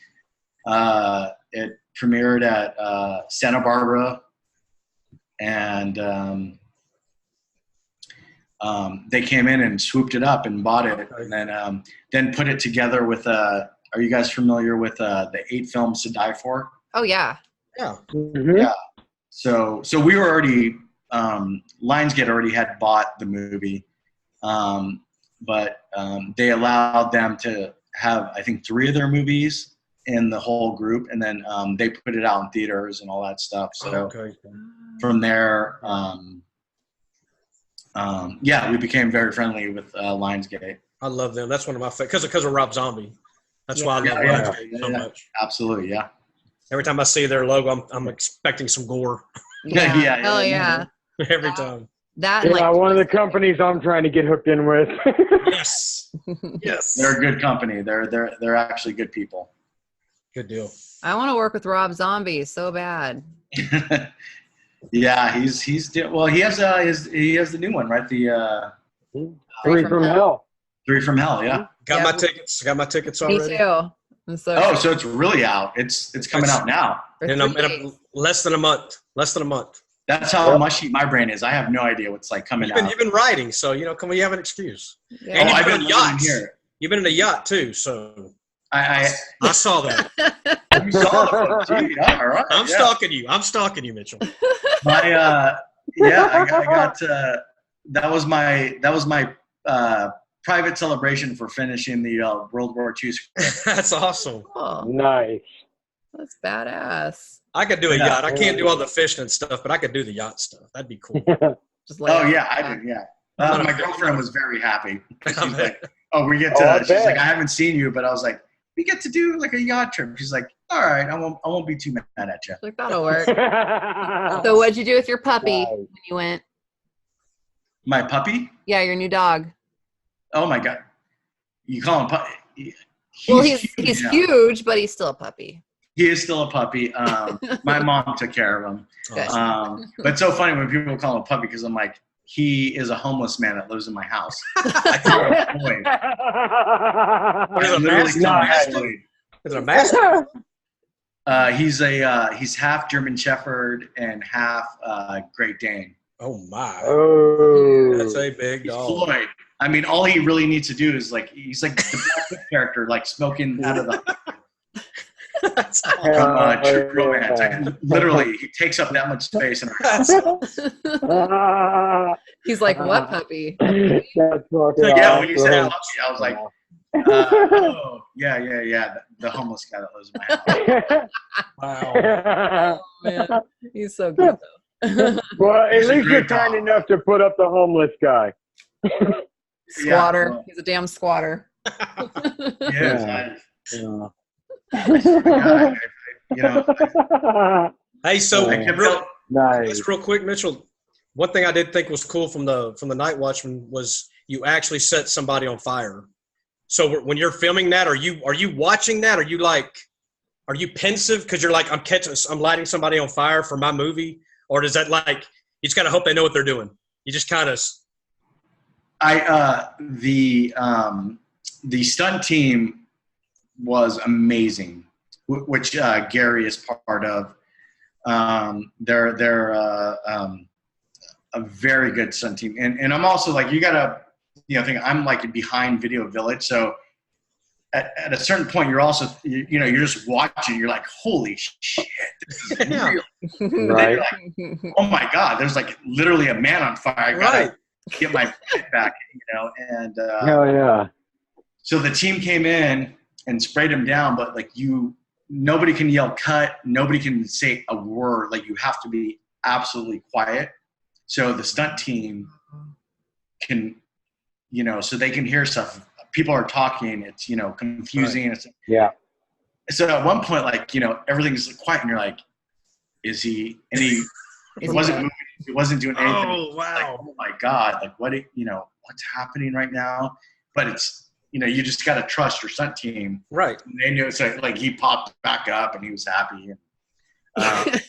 It premiered at Santa Barbara, and they came in and swooped it up and bought it, and then put it together with are you guys familiar with the 8 films to die for? Oh yeah. Yeah. Mm-hmm. Yeah. So we were already Lionsgate already had bought the movie, but they allowed them to have, I think, 3 of their movies in the whole group, and then they put it out in theaters and all that stuff. So from there, we became very friendly with Lionsgate. I love them. That's one of my favorites because of Rob Zombie. That's why I love Lionsgate so much. Absolutely, yeah. Every time I see their logo, I'm expecting some gore. Yeah. Hell yeah. Every time. That one of the companies I'm trying to get hooked in with. Yes. Yes. They're a good company. They're actually good people. Good deal. I want to work with Rob Zombie so bad. Yeah, he has the new one, right? The 3 from Hell. 3 from Hell, yeah. Got my tickets already. Me too. So it's really out. It's coming out now. In less than a month. That's how mushy my brain is. I have no idea what's like coming out. You've been writing, so you have an excuse. Yeah. And I've you've been been yachts. here. You've been in a yacht too, so I saw that. you saw the TV. All right. I'm stalking you, Mitchell. I got that was my private celebration for finishing the World War II script. That's awesome. Oh, Nice. that's badass. I could do a yacht. I can't do all the fishing and stuff, but I could do the yacht stuff. That'd be cool. Just like I did. Yeah. My girlfriend was very happy. She's like, "Oh, we get to." She's like, "I haven't seen you, but I was like, we get to do like a yacht trip." She's like, "All right, I won't be too mad at you." Like that'll work. So what'd you do with your puppy when you went? My puppy? Yeah, your new dog. Oh my God! You call him puppy? He's huge, but he's still a puppy. He is still a puppy. My mom took care of him. Good. But it's so funny when people call him a puppy because I'm like, he is a homeless man that lives in my house. I call him a boy. What is a Literally Is it a mastiff? He's half German Shepherd and half Great Dane. Oh my! Oh, That's a big dog. Floyd. I mean, all he really needs to do is he's like the Black Widow character, like smoking out of the. That's True Romance. Literally, he takes up that much space in our house. He's like, what puppy? That's Yeah, when you said puppy, I was like, oh, yeah, the homeless guy that lives in my house. wow. Oh, man. He's so good, though. Well, at He's a least you're great kind dog. enough to put up the homeless guy. Squatter. Yeah. He's a damn squatter. Yes, Yeah. Hey, so Nice. just real quick, Mitchell. One thing I did think was cool from the Night Watchmen was you actually set somebody on fire. So when you're filming that, are you watching that? Are you pensive because you're like I'm lighting somebody on fire for my movie, or does that you just gotta hope they know what they're doing? You just kind of. The stunt team was amazing, which Gary is part of. They're a very good stunt team, and I'm also like, you gotta think I'm like behind Video Village, so at a certain point you're also you're just watching, you're like, holy shit, this is real. Right. Like, oh my God, there's like literally a man on fire. I gotta get my shit back, and Hell yeah. so the team came in and sprayed him down, but nobody can yell cut, nobody can say a word, you have to be absolutely quiet. So the stunt team can, so they can hear stuff people are talking. It's, you know, confusing. Right. It's, so at one point, like, you know, everything's quiet and you're like, is he, and he wasn't moving. He wasn't doing anything. Oh, wow. Like, oh my God. Like what, you know, what's happening right now? But it's, you know, you just got to trust your stunt team. Right. And they knew it's like he popped back up and he was happy. And,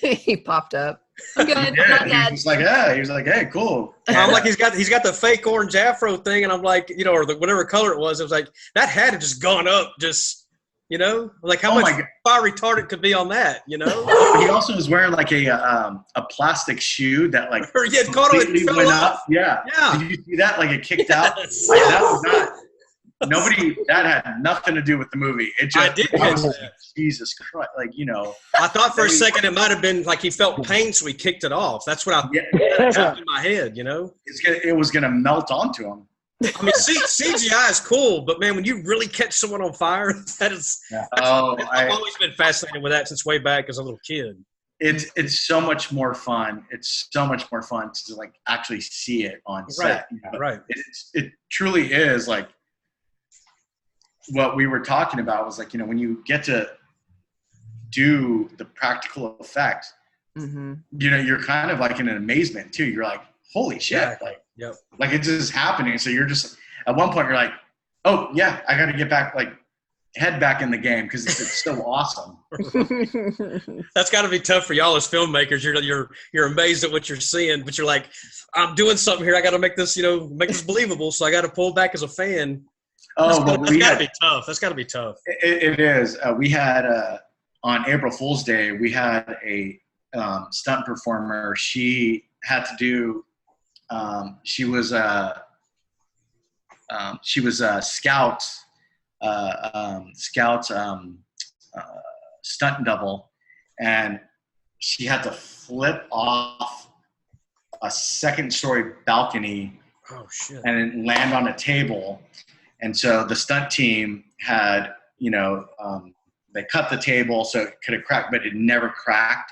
He popped up. I'm good. I'm yeah, not he dead. was like, yeah, he was like, hey, cool. I'm like, he's got the fake orange afro thing, and I'm like, you know, or whatever color it was like, that had to just gone up, just, you know, like how much fire retardant could be on that, you know? He also was wearing like a plastic shoe that like completely went up. Yeah. Yeah. Did you see that? Like it kicked out. Yes. Like, that was not. Nobody. That had nothing to do with the movie. It just. I did catch that. Jesus Christ! Like, you know. I thought for a second it might have been like he felt pain, so he kicked it off. That's what I had in my head, you know. It was gonna melt onto him. I mean, CGI is cool, but man, when you really catch someone on fire, that is. Yeah. I've always been fascinated with that since way back as a little kid. It's so much more fun. It's so much more fun to like actually see it on set. Right. You know? Right. It truly is like what we were talking about was like, you know, when you get to do the practical effects, Mm-hmm. you know, you're kind of like in an amazement too. You're like, holy shit. Exactly. Like, Yep. like it's just happening. So you're just, at one point you're like, oh yeah, I got to get back, like head back in the game. Cause it's so awesome. That's got to be tough for y'all as filmmakers. You're amazed at what you're seeing, but you're like, I'm doing something here. I got to make this, you know, make this believable. So I got to pull back as a fan. That's got to be tough. That's got to be tough. It is. We had on April Fool's Day, we had a stunt performer. She had to do. She was a scout stunt double, and she had to flip off a second-story balcony. Oh shit! And then land on a table. And so the stunt team had, you know, they cut the table so it could have cracked, but it never cracked.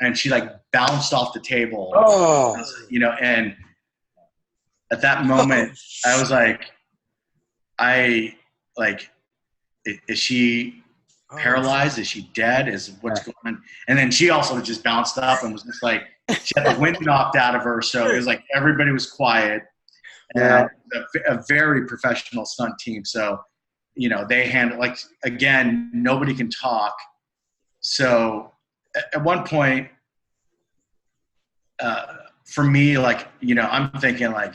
And she like bounced off the table. Oh, you know, and at that moment, I was like, is she paralyzed? Is she dead? Is what's going on? And then she also just bounced up and was just like, she had the wind knocked out of her. So it was like everybody was quiet. And a very professional stunt team. So, you know, they handle, like, again, nobody can talk. So at one point, for me, like, you know, I'm thinking like,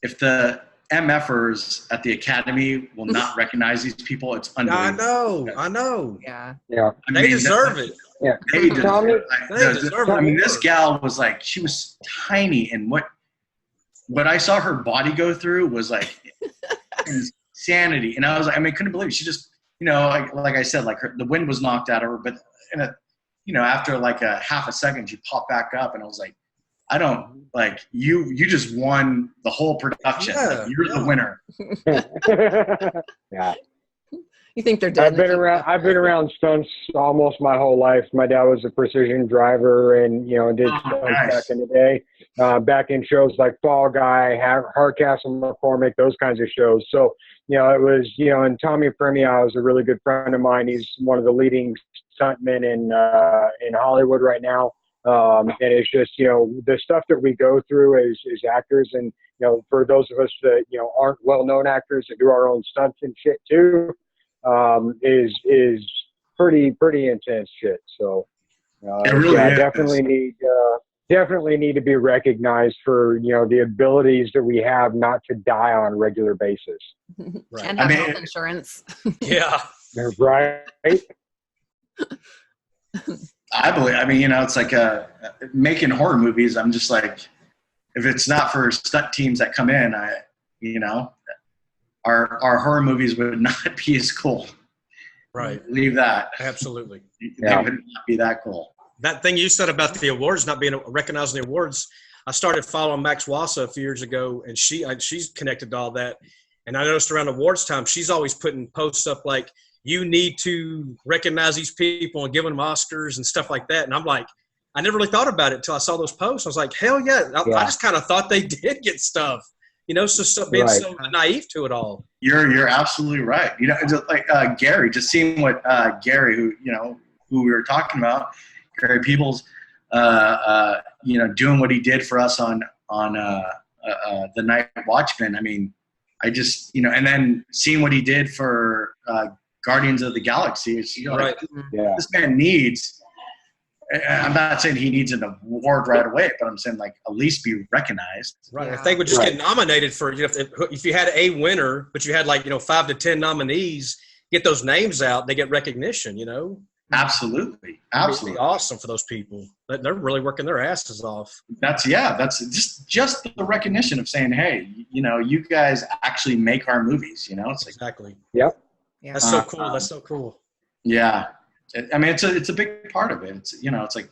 if the MFers at the Academy will not recognize these people, it's unbelievable. I know. Yeah. They deserve it. Yeah. They deserve it. They deserve it. I mean, this gal was like, she was tiny, and what I saw her body go through was like insanity. And I was like, I mean, I couldn't believe it. She just, you know, like I said, like the wind was knocked out of her, but you know, after like a half a second, she popped back up, and I was like, I don't like you just won the whole production. Yeah, like, you're the winner. Yeah. You think they're dead? I've been around stunts almost my whole life. My dad was a precision driver, and you know, did stunts back in the day, back in shows like Fall Guy, Hardcastle McCormick, those kinds of shows. So you know, it was, you know, and Tommy Premia is a really good friend of mine. He's one of the leading stuntmen in Hollywood right now. And it's just, you know, the stuff that we go through as actors, and you know, for those of us that, you know, aren't well-known actors and do our own stunts and shit too, is pretty intense shit. So really is. definitely need to be recognized for, you know, the abilities that we have not to die on a regular basis. Right. And have health insurance. Yeah. Right. I believe. I mean, you know, it's like making horror movies. I'm just like, if it's not for stunt teams that come in, you know, our horror movies would not be as cool. Right. Leave that. Absolutely. They would not be that cool. That thing you said about the awards not being recognized in the awards, I started following Max Wassa a few years ago, and she's connected to all that. And I noticed around awards time, she's always putting posts up like, you need to recognize these people and give them Oscars and stuff like that. And I'm like, I never really thought about it until I saw those posts. I was like, hell yeah. I just kind of thought they did get stuff, So being so naive to it all. You're absolutely right. Just like Gary, just seeing what Gary, who we were talking about, Gary Peebles, doing what he did for us on the Night Watchmen. I mean, I just, and then seeing what he did for Guardians of the Galaxy. It's, right. This man needs. I'm not saying he needs an award right away, but I'm saying like at least be recognized. Right. If they would just get nominated for, if you had a winner, but you had 5 to 10 nominees, get those names out, they get recognition. Absolutely. It'd be awesome for those people. They're really working their asses off. That's just the recognition of saying, hey, you guys actually make our movies. It's like, exactly. Yep. Yeah. That's so cool. That's so cool. Yeah. I mean, it's a big part of it. It's, it's like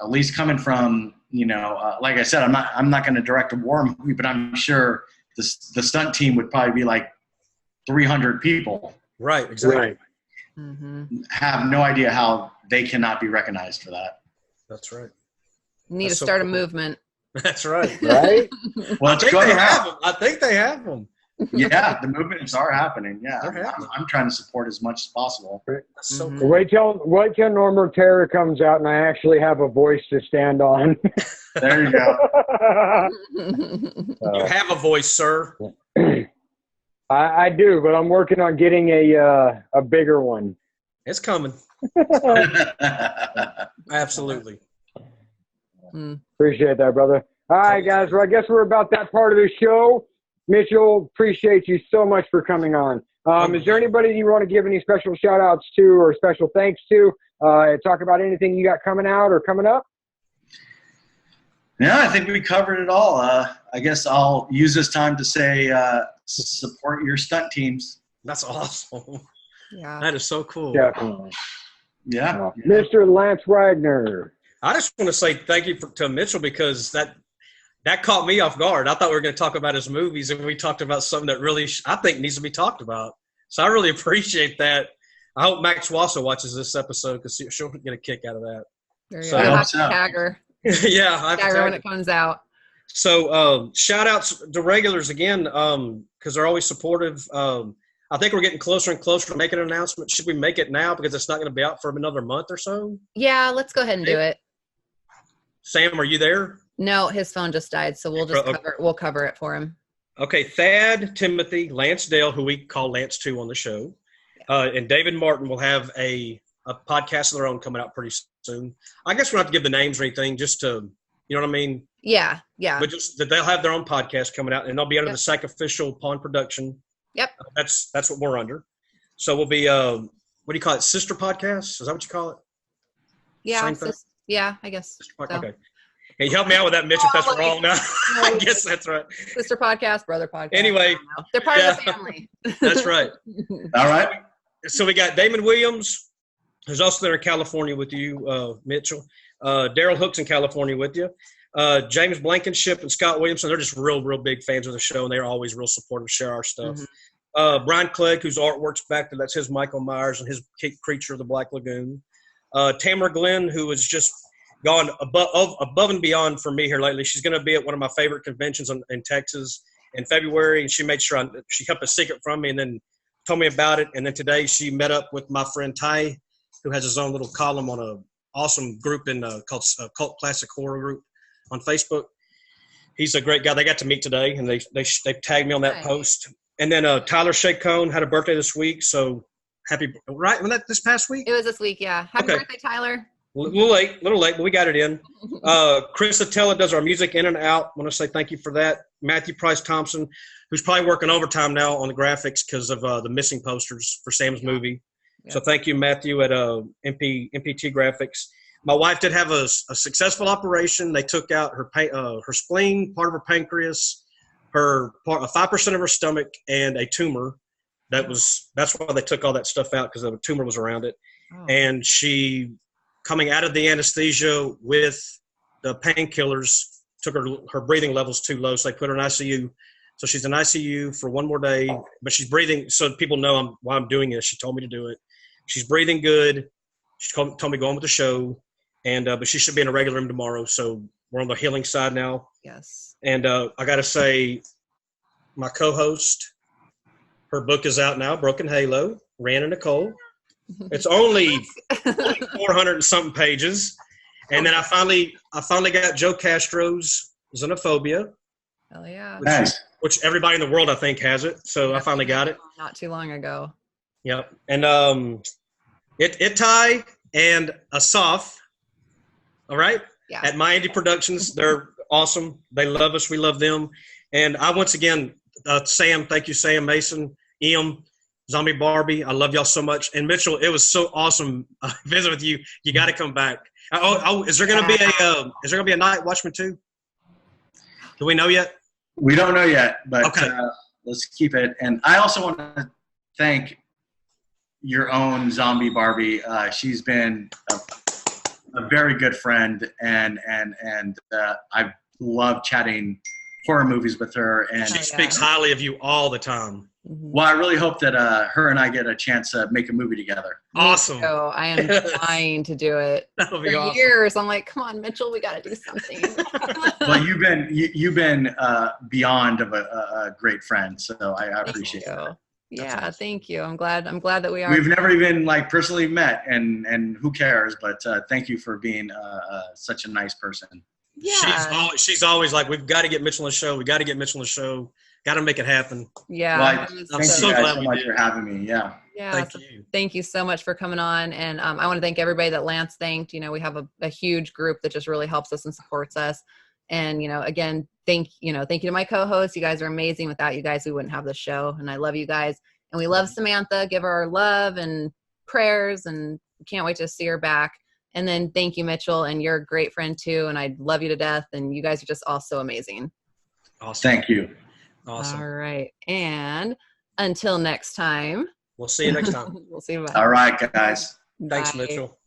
at least coming from, like I said, I'm not going to direct a war movie, but I'm sure the stunt team would probably be like 300 people. Right. Exactly. Right. Mm-hmm. Have no idea how they cannot be recognized for that. That's right. Need That's to so start cool. a movement. That's right. Right? Well, I think they have them. Yeah, the movements are happening. Yeah, They're happening. I'm trying to support as much as possible. That's so Mhm. cool. Wait till Normal Terror comes out and I actually have a voice to stand on. There you go. You have a voice, sir. I do, but I'm working on getting a bigger one. It's coming. Absolutely. Appreciate that, brother. All right, guys. Well, I guess we're about that part of the show. Mitchell, appreciate you so much for coming on. Is there anybody you want to give any special shout-outs to or special thanks to? Talk about anything you got coming out or coming up? Yeah, I think we covered it all. I guess I'll use this time to say support your stunt teams. That's awesome. Yeah. That is so cool. Definitely. Yeah. Mr. Lance Wagner. I just want to say thank you to Mitchell because that caught me off guard. I thought we were going to talk about his movies, and we talked about something that really I think needs to be talked about. So I really appreciate that. I hope Max Wasso watches this episode because she'll get a kick out of that. There you So- go. You'll I have hope to so. tag her. Yeah, I have to Tag her tag when her. it comes out. So shout outs to regulars again because they're always supportive. I think we're getting closer and closer to making an announcement. Should we make it now because it's not going to be out for another month or so? Yeah, let's go ahead and do it. Sam, are you there? No, his phone just died, so we'll just Okay. cover it for him. Okay, Thad, Timothy, Lance Dale, who we call Lance 2 on the show, and David Martin will have a podcast of their own coming out pretty soon. I guess we don't have to give the names or anything, just to, you know what I mean? Yeah, yeah. But just that they'll have their own podcast coming out, and they'll be under Yep. the Sacrificial Pawn Production. Yep. That's what we're under. So we'll be, what do you call it, sister podcast? Is that what you call it? Yeah, Same thing? yeah, I guess. So. Okay. Hey, help me out with that, Mitch, if that's wrong. No, I guess that's right. Sister podcast, brother podcast. Anyway, I don't know. They're part of the yeah. family. That's right. All right. So we got Damon Williams, who's also there in California with you, Mitchell. Daryl Hook's in California with you. James Blankenship and Scott Williamson, they're just real big fans of the show, and they're always real supportive, share our stuff. Mhm. Brian Clegg, whose artwork's back there, that's his Michael Myers and his Creature of the Black Lagoon. Tamara Glenn, who has just gone above and beyond for me here lately. She's going to be at one of my favorite conventions in Texas in February, and she made sure she kept a secret from me and then told me about it. And then today she met up with my friend Ty, who has his own little column on a awesome group called Cult Classic Horror Group on Facebook. He's a great guy. They got to meet today, and they tagged me on that Nice. post. And then Tyler Shacone had a birthday this week, so happy right when that this past week. It was this week, yeah. Happy Okay. birthday, Tyler. A little late, but we got it in. Chris Attella does our music in and out. I want to say thank you for that. Matthew Price Thompson, who's probably working overtime now on the graphics because of the missing posters for Sam's movie. Yeah. So thank you, Matthew, at MPT Graphics. My wife did have a successful operation. They took out her spleen, part of her pancreas, 5% of her stomach, and a tumor. That's why they took all that stuff out, because a tumor was around it. Oh. And she, coming out of the anesthesia with the painkillers, took her breathing levels too low, so they put her in ICU. So she's in ICU for one more day, but she's breathing. So people know why I'm doing this. She told me to do it. She's breathing good. She told me to go on with the show, and but she should be in a regular room tomorrow. So we're on the healing side now. Yes. And I got to say, my co-host. Her book is out now, Broken Halo, Rand and Nicole. It's only 400 and something pages. And then I finally got Joe Castro's Xenophobia. Hell yeah. Nice. Which everybody in the world, I think, has it. So I finally got it. Not too long ago. Yep. And Ty and Asaf, all right, Yeah. at My Indie Productions. They're awesome. They love us. We love them. And I, once again, Sam, thank you, Sam, Mason, Ian, Zombie Barbie. I love y'all so much. And Mitchell, it was so awesome visiting with you. You got to come back. Is there going to be a Night Watchmen 2? Do we know yet? We don't know yet, but okay. Let's keep it. And I also want to thank your own Zombie Barbie. She's been a very good friend, and I love chatting horror movies with her. And she speaks highly of you all the time. Well, I really hope that her and I get a chance to make a movie together. Awesome. So I am trying to do it That'll be for awesome. years. I'm like, come on, Mitchell, we got to do something. Well, you've been beyond of a great friend, so I appreciate it. Yeah, awesome. thank you. I'm glad that we are. We've never even personally met, and who cares? But thank you for being such a nice person. Yeah. She's always like, we've got to get Mitchell on the show. We got to get Mitchell on the show. Got to make it happen. Yeah. Well, I'm thank so you guys glad so we much did. for having me. Yeah. Yeah. Thank you so much for coming on. And I want to thank everybody that Lance thanked. You know, we have a huge group that just really helps us and supports us. And, again, thank you to my co-hosts. You guys are amazing. Without you guys, we wouldn't have the show. And I love you guys. And we love Samantha. Give her our love and prayers, and can't wait to see her back. And then thank you, Mitchell. And you're a great friend too. And I love you to death. And you guys are just all so amazing. Awesome. Thank you. Awesome. All right. And until next time. We'll see you next time. We'll see you. Bye. All right, guys. Thanks, Bye. Mitchell.